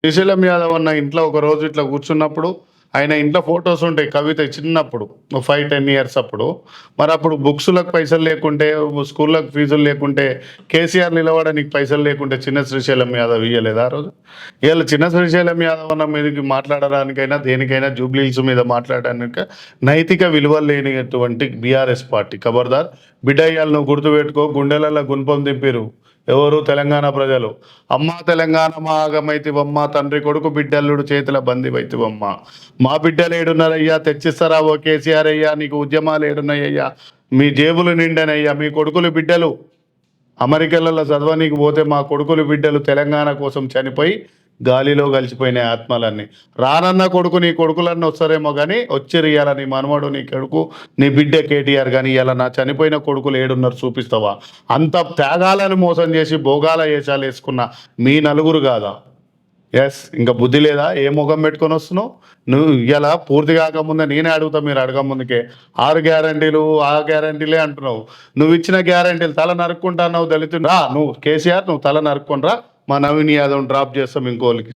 శ్రీశైలం యాదవ్ అన్న ఇంట్లో ఒక రోజు ఇట్లా కూర్చున్నప్పుడు ఆయన ఇంట్లో ఫొటోస్ ఉంటాయి. కవిత చిన్నప్పుడు 5, 10 ఇయర్స్ అప్పుడు. మరప్పుడు బుక్స్‌లకు పైసలు లేకుంటే, స్కూళ్ళకి ఫీజులు లేకుంటే, కేసీఆర్ నిలవడానికి పైసలు లేకుంటే చిన్న శ్రీశైలం యాదవ్ ఇయ్యలేదా ఆ రోజు? ఇయాల చిన్న శ్రీశైలం యాదవ్ అన్న మీదకి మాట్లాడడానికైనా, దేనికైనా జూబ్లీ హిల్స్ మీద మాట్లాడడానికి నైతిక విలువలు లేనిటువంటి బీఆర్ఎస్ పార్టీ. ఖబర్దార్ బిడ్డ ఇయాల నువ్వు గుర్తుపెట్టుకో. గుండెలలో గుణపం దింపిర్రు. ఎవరు? తెలంగాణ ప్రజలు. అమ్మా తెలంగాణ మా ఆగమైతివమ్మ, తండ్రి కొడుకు బిడ్డల్లుడు చేతుల బందివైతివమ్మ. మా బిడ్డలు ఏడున్నారయ్యా, తెచ్చిస్తారా ఓ కేసీఆర్ అయ్యా, నీకు ఉద్యమాలు ఏడున్నాయ్యా, మీ జేబులు నిండనయ్యా, మీ కొడుకులు బిడ్డలు అమెరికాలలో చదవనీకి పోతే మా కొడుకులు బిడ్డలు తెలంగాణ కోసం చనిపోయి గాలిలో కలిసిపోయిన ఆత్మలన్నీ. రానన్న కొడుకు నీ కొడుకులన్నీ వస్తారేమో కానీ వచ్చిర్రు ఇయాల నీ మనవడు, నీ కొడుకు, నీ బిడ్డ కేటీఆర్. కానీ ఇలా నా చనిపోయిన కొడుకులు ఏడున్నారు చూపిస్తావా? అంత త్యాగాలను మోసం చేసి భోగాల వేషాలు వేసుకున్న మీ నలుగురు కాదా? ఎస్, ఇంకా బుద్ధి లేదా? ఏ ముఖం పెట్టుకొని వస్తున్నావు నువ్వు? ఇలా పూర్తి కాకముందే నేనే అడుగుతా, మీరు అడగ ముందుకే 6 గ్యారంటీలు ఆ గ్యారంటీలే అంటున్నావు. నువ్వు ఇచ్చిన గ్యారంటీలు తల నరుక్కుంటా అన్నావు. దళితుడు రా నువ్వు, కేసీఆర్ నువ్వు తల నరుక్కొని రా, మా నవీన్ యాదవ్ డ్రాప్ చేస్తాం ఇంకోళ్ళకి.